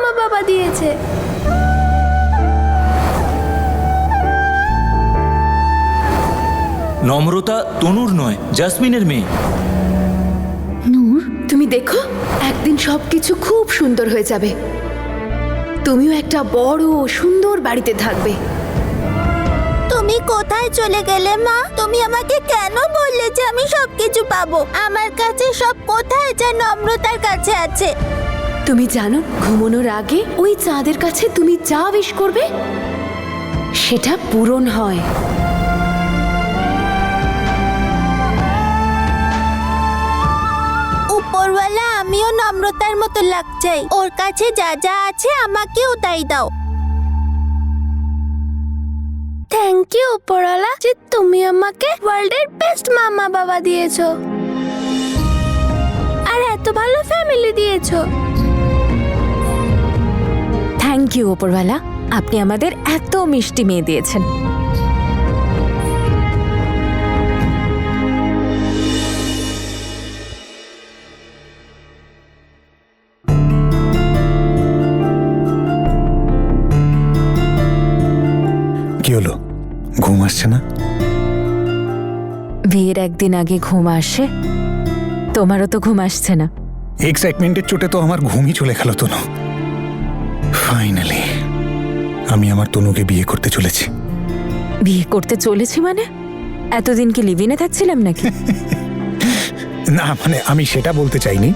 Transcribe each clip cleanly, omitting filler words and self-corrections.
মামা বাবা দিয়েছে। নম্রতা তনুর নয়, জাসমিনের মেয়ে। নূর, তুমি দেখো একদিন সবকিছু খুব সুন্দর হয়ে যাবে। তুমিও একটা বড় সুন্দর বাড়িতে থাকবে। তুমি কোথায় চলে গেলে মা? তুমি আমাকে কেন বললে যে আমি সবকিছু পাবো? আমার কাছে সব কোথায় যা নম্রতার কাছে আছে। তুমি জানো ঘুমানোর আগে ওই চাঁদের কাছে তুমি যা উইশ করবে সেটা পূরণ হয়। উপরওয়ালা, আমিও নম্রতার মতো লাগ চাই। ওর কাছে যা যা আছে আমাকেও তাই দাও। থ্যাংক ইউ উপরওয়ালা যে তুমি আমাকে ওয়ার্ল্ডের বেস্ট মামা বাবা দিয়েছো আর এত ভালো ফ্যামিলি দিয়েছো। থ্যাংক ইউ ওপরওয়ালা, আপনি আমাদের এত মিষ্টি মেয়ে দিয়েছেন। কি হলো, ঘুম আসছে না? বিয়ের একদিন আগে ঘুম আসে? তোমারও তো ঘুম আসছে না। এক্সাইটমেন্টের চোটে তো আমার ঘুমই চলে গেল। তনু, ফাইনালি আমি আমার তনুকে বিয়ে করতে চলেছি। বিয়ে করতে চলেছি মানে? এতদিন কি লিভিনে থাকছিলাম নাকি? না মানে আমি সেটা বলতে চাইনি।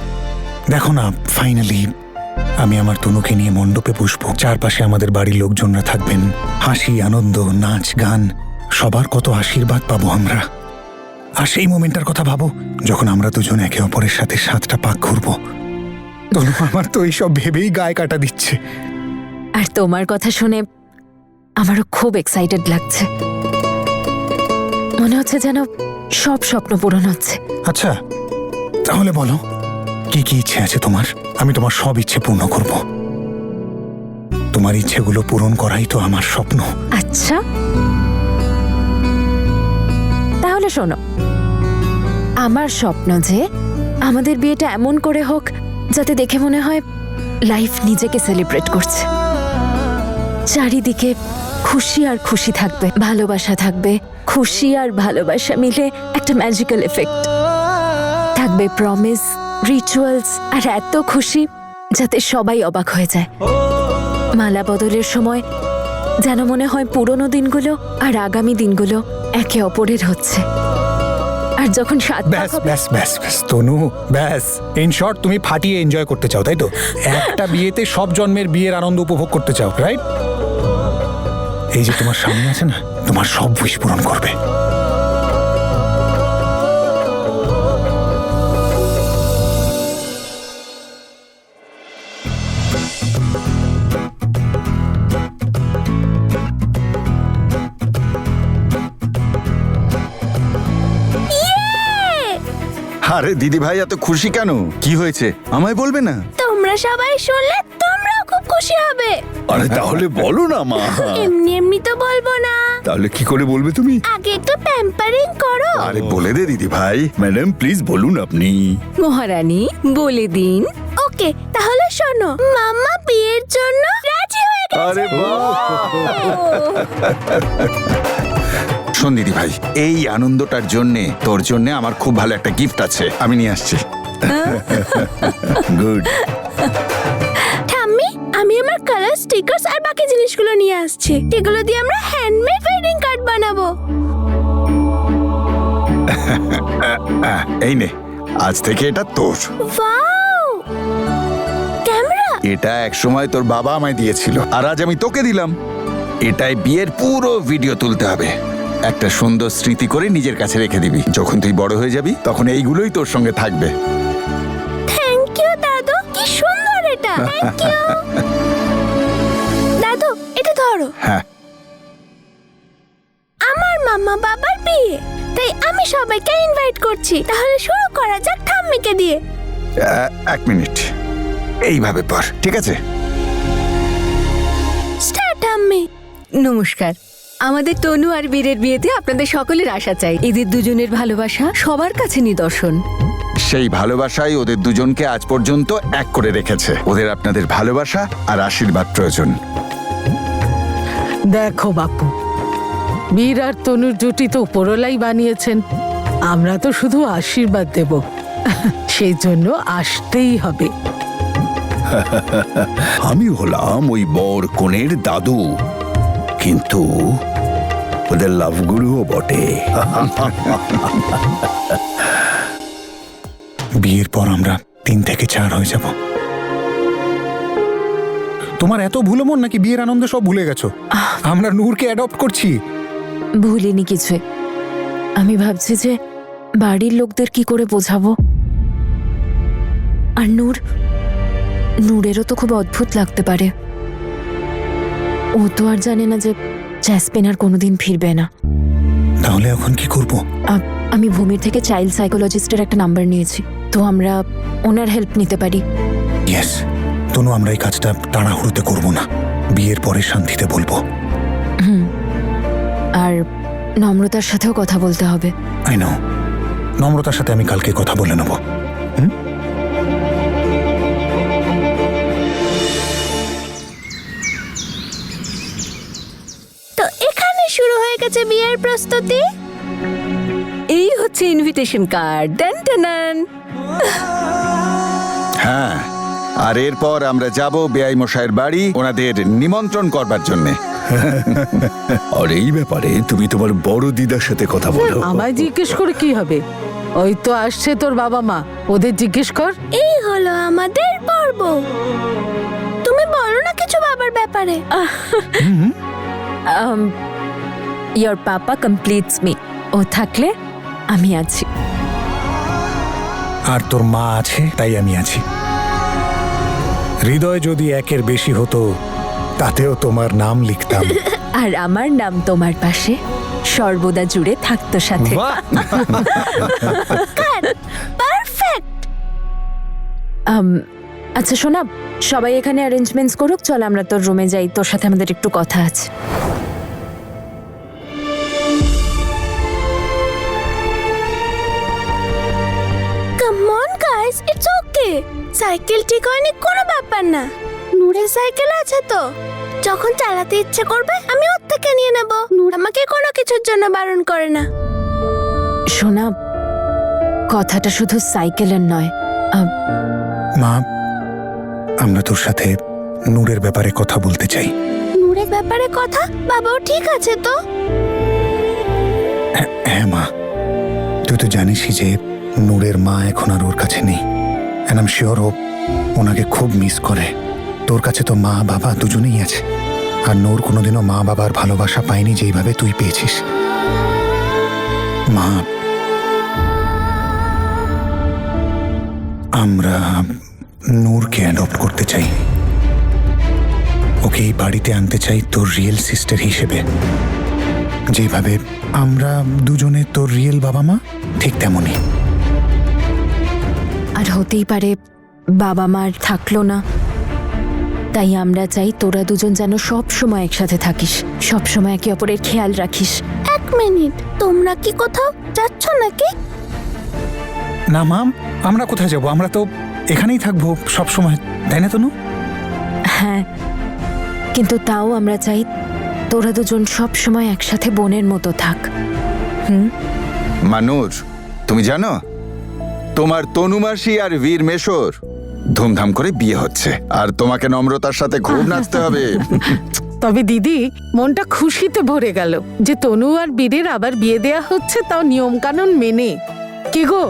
দেখো না, ফাইনালি আমি আমার তনুকে নিয়ে মণ্ডপে বসবো। চারপাশে আমাদের বাড়ির লোকজনরা থাকবেন। হাসি, আনন্দ, নাচ, গান, সবার কত আশীর্বাদ পাবো আমরা। আর সেই মোমেন্টটার কথা ভাবো যখন আমরা দুজন একে অপরের সাথে 7টা পাক ঘুরবো। তনু, আমার তো এইসব ভেবেই গায়ে কাটা দিচ্ছে। আর তোমার কথা শুনে আমারও খুব এক্সাইটেড লাগছে। মনে হচ্ছে যেন সব স্বপ্ন পূরণ হচ্ছে। আচ্ছা, তাহলে বলো কি কি ইচ্ছে আছে তোমার? আমি তোমার সব ইচ্ছে পূর্ণ করব। তোমার ইচ্ছেগুলো পূরণ করাই তো আমার স্বপ্ন। আচ্ছা, তাহলে শোনো, আমার স্বপ্ন যে আমাদের বিয়েটা এমন করে হোক যাতে দেখে মনে হয় লাইফ নিজেকে সেলিব্রেট করছে। চারিদিকে খুশি আর খুশি থাকবে, ভালোবাসা থাকবে। খুশি আর ভালোবাসা মিলে একটা ম্যাজিক্যাল এফেক্ট থাকবে। প্রমিস, রিচুয়ালস আর এত খুশি যাতে সবাই অবাক হয়ে যায়। মালা বদলের সময় যেন মনে হয় পুরনো দিনগুলো আর আগামী দিনগুলো একে অপরের হচ্ছে। আর যখন ব্যাস ব্যাস ব্যাস ব্যাস তনু, ব্যাস। ইন শর্ট, তুমি ফাটিয়ে এনজয় করতে চাও, তাই তো? একটা বিয়েতে সব জন্মের বিয়ের আনন্দ উপভোগ করতে চাও, রাইট? এই যে তোমার সামনে আছে না, তোমার সব উইশ পূরণ করবে। আরে দিদি ভাই, এত খুশি কেন? কি হয়েছে আমায় বলবে না? তোমরা সবাই শুনলে তোমরাও খুব খুশি হবে। আরে তাহলে বলো না মা। এমনি এমনি তো বলবো না। তাহলে কি করে বলবে তুমি? আগে একটু প্যাম্পারিং করো। আরে বলে দে দিদি ভাই। ম্যাডাম প্লিজ বলুন আপনি। মহারানী বলে দিন। ওকে, তাহলে শোনো, মাম্মা বিয়ের জন্য রাজি হয়ে গেছে। আরে শোন দিদি ভাই, এই আনন্দটার জন্যে তোর জন্যে আমার খুব ভালো একটা গিফট আছে, আমি নিয়ে আসছি। গুড। ঠাম্মি, আমি আমার কালার স্টিকার্স আর বাকি জিনিসগুলো নিয়ে আসছি। এগুলো দিয়ে আমরা হ্যান্ডমেড ওয়েডিং কার্ড বানাবো। এই নে, আজ থেকে এটা তোর। ওয়াও! ক্যামেরা? এটা একসময় তোর বাবা আমায় দিয়েছিল, আর আজ আমি তোকে দিলাম। এটাই বিয়ের পুরো ভিডিও তুলতে হবে। একটা সুন্দর স্মৃতি করে নিজের কাছে রেখে দিবি। যখন তুই বড় হয়ে যাবি তখন এইগুলোই তোর সঙ্গে থাকবে। থ্যাংক ইউ দাদু, কি সুন্দর এটা। থ্যাংক ইউ দাদু, এটা ধরো। হ্যাঁ, আমার মামা বাবার বিয়ে, তাই আমি সবাইকে ইনভাইট করছি। তাহলে শুরু করা যাক ঠাম্মিকে দিয়ে। এক মিনিট, এইভাবে পর, ঠিক আছে? স্টার্ট ঠাম্মি। নমস্কার। আমাদের তনু আর বীরের বিয়েতে আপনাদের সকলের আশা চাই। এদের দুজনের ভালোবাসা সবার কাছে নিদর্শন। সেই ভালোবাসাই ওদের দুজনকে আজ পর্যন্ত এক করে রেখেছে। ওদের আপনাদের ভালোবাসা আর আশীর্বাদ প্রয়োজন। দেখো বাপু, বীর আর তনুর জুটি তো উপরলাই বানিয়েছেন, আমরা তো শুধু আশীর্বাদ দেব, সেই জন্য আসতেই হবে। আমি হলাম ওই বর কনের দাদু, কিন্তু ওদের লাভগুরুও বটে। বিয়ের পর আমরা 3 থেকে 4 হয়ে যাব। তোমার এত ভুলো মন নাকি বিয়ের আনন্দে সব ভুলে গেছো? আমরা নূরকে অ্যাডপ্ট করছি। ভুলিনি কিছু। আমি ভাবছি যে বাড়ির লোকদের কি করে বোঝাবো। আর নূরেরও তো খুব অদ্ভুত লাগতে পারে। ও তো আর জানে না যে জ্যাসমিন আর কোনোদিন ফিরবে না। তাহলে এখন কি করব? আমি ভূমির থেকে চাইল্ড সাইকোলজিস্টের একটা নাম্বার নিয়েছি, তো আমরা ওনার হেল্প নিতে পারি। ইয়েস তনু, আমরা এই কাজটা তাড়াহুড়োতে করব না, বিয়ের পরে শান্তিতে বলবো। আর নম্রতার সাথেও কথা বলতে হবে। আই নো, নম্রতার সাথে আমি কালকে কথা বলে নেব। তো এখানে শুরু হয়ে গেছে বিয়ের প্রস্তুতি। এই হচ্ছে ইনভিটেশন কার্ড। দেন টানান। হ্যাঁ, আর এরপর আমরা যাব বেআই মশাইয়ের বাড়ি ওনাদের নিমন্ত্রণ করবার জন্যে। আর এই ব্যাপারে তুমি তোমার বড় দিদার সাথে কথা বলো। আমায় জিজ্ঞেস করে কি হবে? ওই তো আসছে তোর বাবা মা, ওদের জিজ্ঞেস কর। এই হলো আমাদের পর্ব। তুমি বলো না কিছু বাবার ব্যাপারে। Your papa completes me. ও থাকলে আমি আছি। আর তোর মা আছে তাই আমি আছি। হৃদয় যদি 1-এর বেশি হতো তাতেও তোমার নাম লিখতাম। আর আমার নাম তোমার পাশে সর্বদা জুড়ে থাকতো সাথে। পারফেক্ট। আচ্ছা শোনা, সবাই এখানে অ্যারেঞ্জমেন্টস করুক, চল আমরা তোর রুমে যাই, তোর সাথে আমাদের একটু কথা আছে। Come on guys, it's okay. Cycle ঠিক হয়নি কোনো ব্যাপার না। নূরের সাইকেল আছে তো, যখন চালাতে ইচ্ছে করবে আমি ওর থেকে নিয়ে নেব। নূর আমাকে কোনো কিছুর জন্য বারণ করে না। শোনা, কথাটা শুধু সাইকেলের নয়। মা, আমরা তোর সাথে নূরের ব্যাপারে কথা বলতে চাই। নূরের ব্যাপারে কথা? বাবাও ঠিক আছে তো? হ্যাঁ মা, তুই তো জানিসই যে নূরের মা এখন আর ওর কাছে নেই। এন্ড আই এম শিওর ও ওনাকে খুব মিস করে। তোর কাছে তো মা বাবা দুজনেই আছে, আর নূর কোনোদিনও মা বাবার ভালোবাসা পায়নি যেইভাবে তুই পেয়েছিস। মা, আমরা নূরকে অ্যাডপ্ট করতে চাই। ওকে এই বাড়িতে আনতে চাই তোর রিয়েল সিস্টার হিসেবে। যেভাবে আমরা দুজনে তোর রিয়েল বাবা মা, ঠিক তেমনই। আর হতেই পারে বাবা মার থাকলো না, তাই আমরা চাই তোরা দুজন যেন সব সময় একসাথে থাকিস, সব সময় একে অপরের খেয়াল রাখিস। 1 মিনিট, তোমরা কি কোথাও যাচ্ছ নাকি? না মাম, আমরা কোথায় যাব? আমরা তো এখানেই থাকবো সব সময়, তাই না তনু? হ্যাঁ, কিন্তু তাও আমরা চাই তোরা দুজন সব সময় একসাথে বোনের মতো থাক। মানুষ, তুমি জানো তোমার তনু মাসি আর বীর মেশোর ধুমধাম করে বিয়ে হচ্ছে, আর তোমাকে নম্রতার সাথে খুব নাচতে হবে। তবে দিদি, মনটা খুশিতে ভরে গেল যে তনু আর বীরের আবার বিয়ে দেয়া হচ্ছে, তাও নিয়ম কানুন মেনে। কি গো?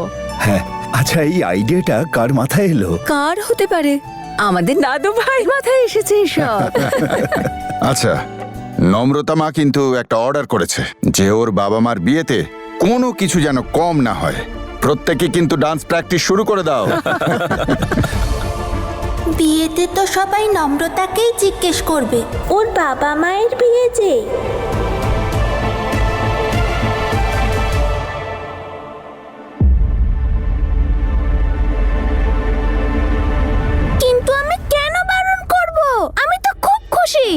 হ্যাঁ, আচ্ছা এই আইডিয়াটা কার মাথায় এলো? কার হতে পারে? আমাদের দাদু ভাই মাথায় এসেছে এসব। আচ্ছা, নম্রতা মা কিন্তু একটা অর্ডার করেছে যে ওর বাবা মার বিয়েতে কোনো কিছু যেন কম না হয়। প্রত্যেকে কিন্তু ডান্স প্র্যাকটিস শুরু করে দাও। বিয়েতে তো সবাই নম্রতাকেই জিজ্ঞেস করবে, ওর বাবা মায়ের বিয়ে যে। কিন্তু আমি কেন বারণ করব? আমি তো খুব খুশি।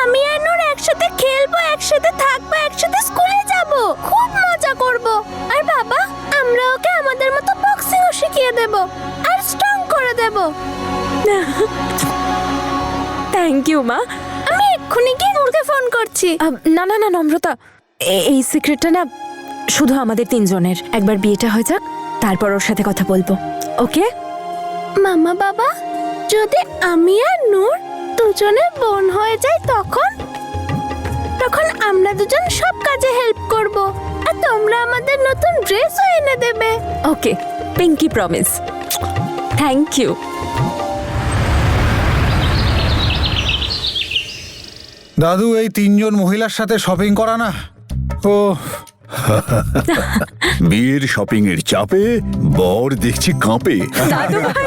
আমি আর নূর একসাথে খেলবো, একসাথে থাকবো, একসাথে স্কুলে যাব, খুব মজা করব। আর বাবা, আমরা ওকে আমাদের মতো বক্সিং দেবো। থ্যাংক ইউ মা। আমি এক্ষুনি গিয়ে নূরকে ফোন করছি। না না না নম্রতা, এই সিক্রেটটা না শুধু আমাদের তিনজনের। একবার বিয়েটা হয়ে যাক, তারপর ওর সাথে কথা বলবো, ওকে? মামা বাবা, যদি আমি আর নূর দুজনে বোন হয়ে যাই তখন তখন আমরা দুজন সব কাজে হেল্প করব আর তোমরা আমাদের নতুন ড্রেসও এনে দেবে। Okay, pinky promise. Thank you. দাদু, এই তিনজন মহিলার সাথে শপিং করা না, ও বিয়ের শপিং এর চাপে বর দেখছি কাঁপে। দাদু ভাই,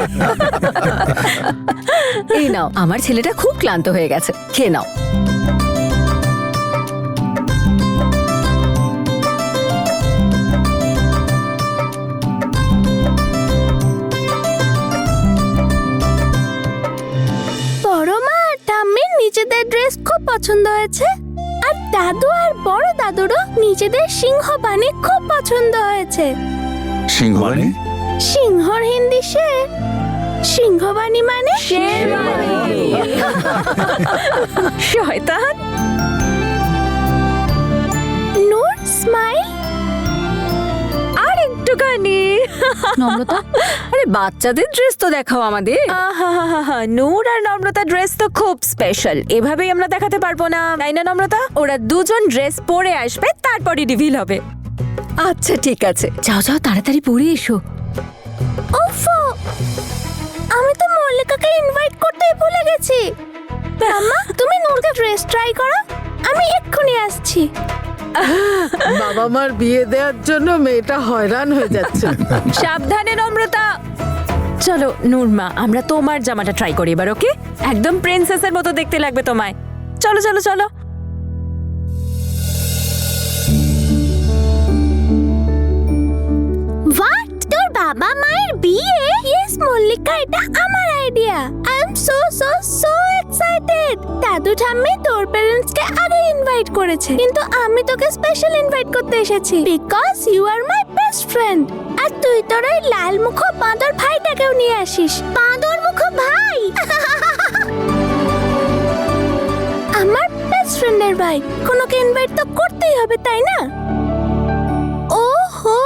এই নাও, আমার ছেলেটা খুব ক্লান্ত হয়ে গেছে, খেয়ে নাও। বড় মা আর ঠাম্মির নিজেদের ড্রেস খুব পছন্দ হয়েছে আর দাদু আর বড় দাদুরও নিজেদের সিংহ বাণী খুব পছন্দ হয়েছে। সিংহ মানে? সিংহর হিন্দি শের, সিংহবাণী মানে শয়তান। নূর স্মাইল। আর একটুখানি নম্রতা, আরে বাচ্চাদের ড্রেস তো দেখাও আমাদের। নূর আর নম্রতা ড্রেস তো খুব স্পেশাল, এভাবেই আমরা দেখাতে পারবো না, তাই না নম্রতা? ওরা দুজন ড্রেস পরে আসবে, তারপরই রিভিল হবে। আচ্ছা ঠিক আছে, যাও যাও তাড়াতাড়ি পরে এসো। ওফো, আমি তো মল্লিকাকে ইনভাইট করতেই ভুলে গেছি। আম্মা, তুমি নূরকে ড্রেস ট্রাই করো, আমি এক্ষুনি আসছি। বাবা মার বিয়ে দেওয়ার জন্য মেয়েটা হয়রান হয়ে যাচ্ছে। সাবধানে নম্রতা। চলো নূরমা, আমরা তোমার জামাটা ট্রাই করি এবার, ওকে? একদম প্রিন্সেসের মতো দেখতে লাগবে তোমায়। চলো চলো চলো। হোয়াট, তোর বাবা মায়ের বিয়ে? ইয়েস মল্লিকা, এটা আমার idea. I am so so so excited. দাদু ঠাম্মি তোর প্যারেন্টসকে আগে ইনভাইট করেছে, কিন্তু আমি তোকে স্পেশাল ইনভাইট করতে এসেছি because you are my best friend. আর তুই তোর ওই লাল মুখ বাঁদর ভাইটাকেও নিয়ে আসিস। বাঁদর মুখ ভাই? আমার বেস্ট ফ্রেন্ডের ভাই, কোনোকে ইনভাইট তো করতেই হবে, তাই না? ওহো,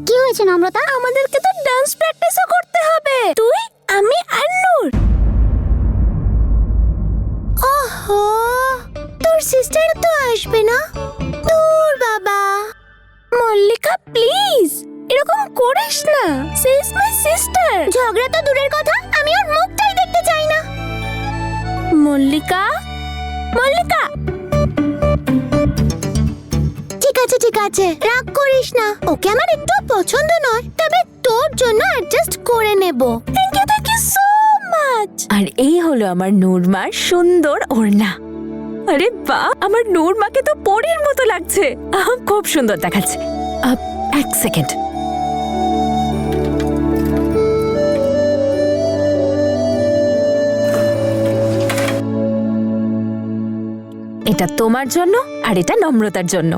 কি হয়েছে নম্রতা? আমাদেরকে তো ডান্স প্র্যাকটিসও করতে হবে, তুই, আমি আর নূর। ওহো, তোর সিস্টার তো আসবে না? তোর বাবা। মল্লিকা প্লিজ, এরকম করিস না, সে ইজ মাই সিস্টার। ঝগড়া তো দূরের কথা, আমি ওর মুখটাই দেখতে চাই না। মল্লিকা, মল্লিকা। ঠিক আছে, রাগ করিস না, ওকে আমার একটু পছন্দ নয়, তবে তোর জন্য অ্যাডজাস্ট করে নেব। Thank you so much. আর এই হলো আমার নূরমার সুন্দর ওড়না। আরে বাহ, আমার নূরমাকে তো পরীর মতো লাগছে, খুব সুন্দর দেখাচ্ছে। এক সেকেন্ড, এটা তোমার জন্য আর এটা নম্রতার জন্য।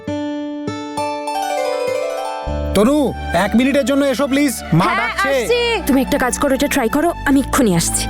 তনু, 1 মিনিটের জন্য এসো প্লিজ, মা ডাকছে। তুমি একটা কাজ করো, এটা ট্রাই করো, আমি এক্ষুনি আসছি।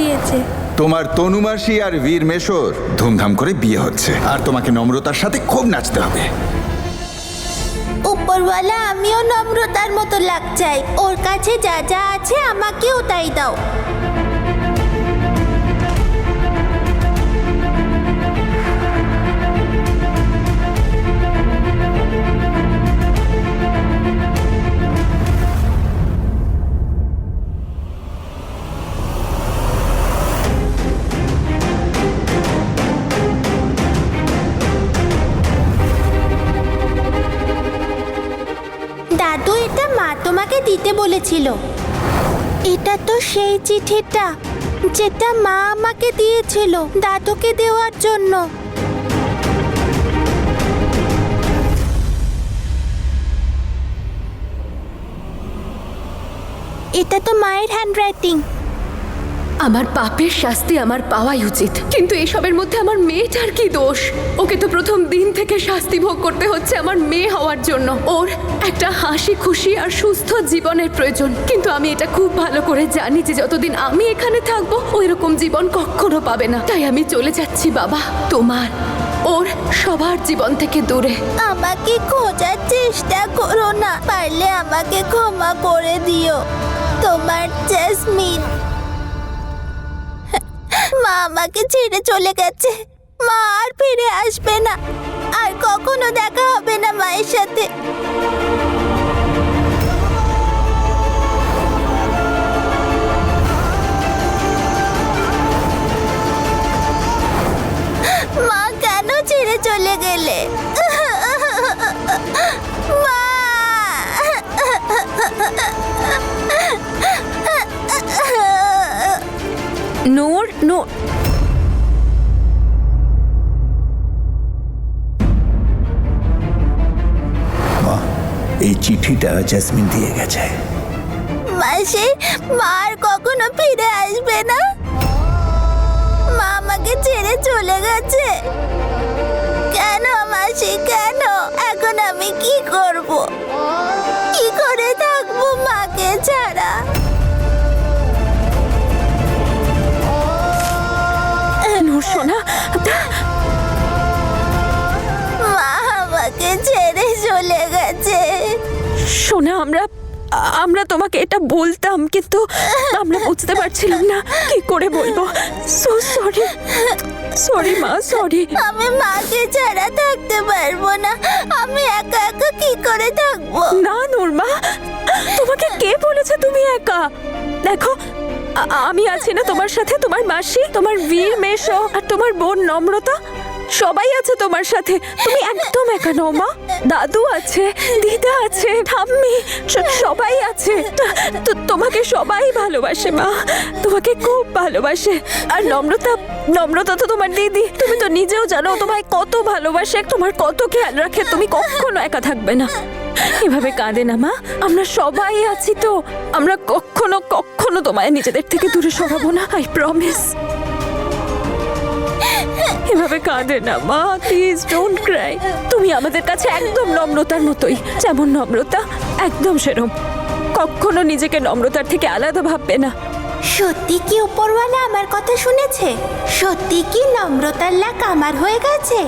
দিয়েছে। তোমার তনু মাসি আর বীর মেশোর ধুমধাম করে বিয়ে হচ্ছে, আর তোমাকে নম্রতার সাথে খুব নাচতে হবে। উপরওয়ালা, আমিও নম্রতার মতো লাগ চাই, ওর কাছে যা যা আছে আমাকেও তাই দাও। দিতে বলেছিল। এটা তো সেই চিঠিটা যেটা মা আমাকে দিয়েছিল দাদুকে দেওয়ার জন্য। এটা তো মায়ের হ্যান্ডরাইটিং। আমার পাপের শাস্তি আমার পাওয়াই উচিত, কিন্তু এসবের মধ্যে আমার মেয়েটার কি দোষ? ওকে তো প্রথম দিন থেকে শাস্তি ভোগ করতে হচ্ছে আমার মেয়ে হওয়ার জন্য। ওর একটা হাসি খুশি আর সুস্থ জীবনের প্রয়োজন, কিন্তু আমি এটা খুব ভালো করে জানি যে যতদিন আমি এখানে থাকবো ওই রকম জীবন কখনো পাবে না। তাই আমি চলে যাচ্ছি বাবা, তোমার ওর সবার জীবন থেকে দূরে। আমাকে খোঁজার চেষ্টা করো না, পারলে আমাকে ক্ষমা করে দিও। তোমার জেসমিন। মা আমাকে ছেড়ে চলে গেছে, মা আর ফিরে আসবে না, আর কখনো দেখা হবে না মায়ের সাথে। মা কেন ছেড়ে চলে গেলে? মা! নূর, নূর। মা, এই চিঠিটা জেসমিন দিয়ে গেছে। মাসি, মা আর কখনো ফিরে আসবে না। মা আমাকে ছেড়ে চলে গেছে। কেন মাসি, কেন? এখন আমি কি করব? কি করে থাকবো মাকে ছাড়া? নূর সোনা, মা আমাকে ছেড়ে চলে গেছে। সোনা, আমরা তোমাকে এটা বলতাম, কিন্তু আমরা বুঝতে পারছিলাম না কি করে বলবো। সো সরি, সরি মা, সরি। আমি মাকে ছাড়া থাকতে পারবো না। আমি একা একা কি করে থাকবো? না নূর মা, তোমাকে কে বলেছে তুমি একা? দেখো, আমি আছি না তোমার সাথে, তোমার মাসি, তোমার বীর মেশো আর তোমার বোন নম্রতা, সবাই আছে তোমার সাথে। তুমি একদম একা নও মা। দাদু আছে, দিদা আছে, ঠাম্মি, সবাই আছে। তোমাকে সবাই ভালোবাসে মা, তোমাকে খুব ভালোবাসে। আর নম্রতা, নম্রতা তো তোমার দিদি। তুমি তো নিজেও জানো তোমায় কত ভালোবাসে, তোমার কত খেয়াল রাখে। তুমি কখনো একা থাকবে না। এভাবে কাঁদে না মা, আমরা সবাই আছি তো। আমরা কখনো কখনো তোমায় নিজেদের থেকে দূরে সরাবো না, আই প্রমিস। এভাবে কাঁদে না মা, প্লিজ ডোন্ট ক্রাই। তুমি আমাদের কাছে একদম নম্রতার মতোই, যেমন নম্রতা একদম সেরকম। কখনো নিজেকে নম্রতার থেকে আলাদা ভাববে না। সত্যি কি উপরওয়ালা আমার কথা শুনেছে? সত্যি কি নম্রতার লাক আমার হয়ে গেছে?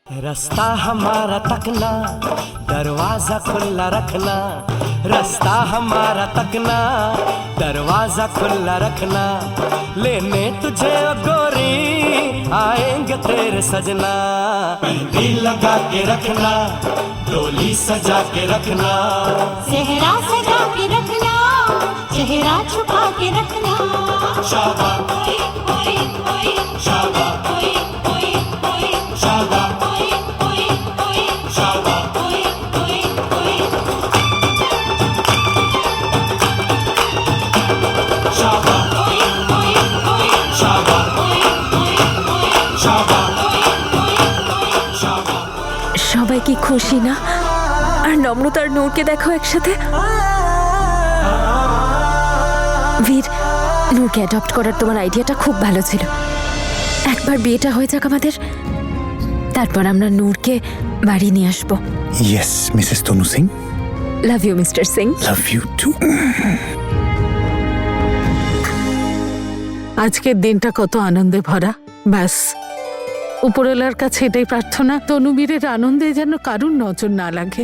रास्ता हमारा तकना दरवाजा खुला रखना रास्ता हमारा तकना दरवाजा खुला रखना लेने तुझे ओ गोरी आएंगे तेरे सजना मेहंदी लगा के रखना डोली सजा के रखना सेहरा सजा के रखना चेहरा छुपा के रखना शाबा शाबा शाबा शाबा शाबा शाबा शाबा शाबा সবাই কি খুশি না? আর নম্রতা আর নূরকে দেখো একসাথে। বীর, নূরকে অ্যাডপ্ট করার তোমার আইডিয়াটা খুব ভালো ছিল। একবার বিয়েটা হয়ে যাক আমাদের, তারপর আমরা নূরকে বাড়ি নিয়ে আসবো। Yes Mrs Tanu Singh, love you mister Singh. Love you too. আজকের দিনটা কত আনন্দে ভরা। ব্যাস, উপরওয়ালার কাছে এটাই প্রার্থনা, তনুবীরের আনন্দে যেন কারুর নজর না লাগে।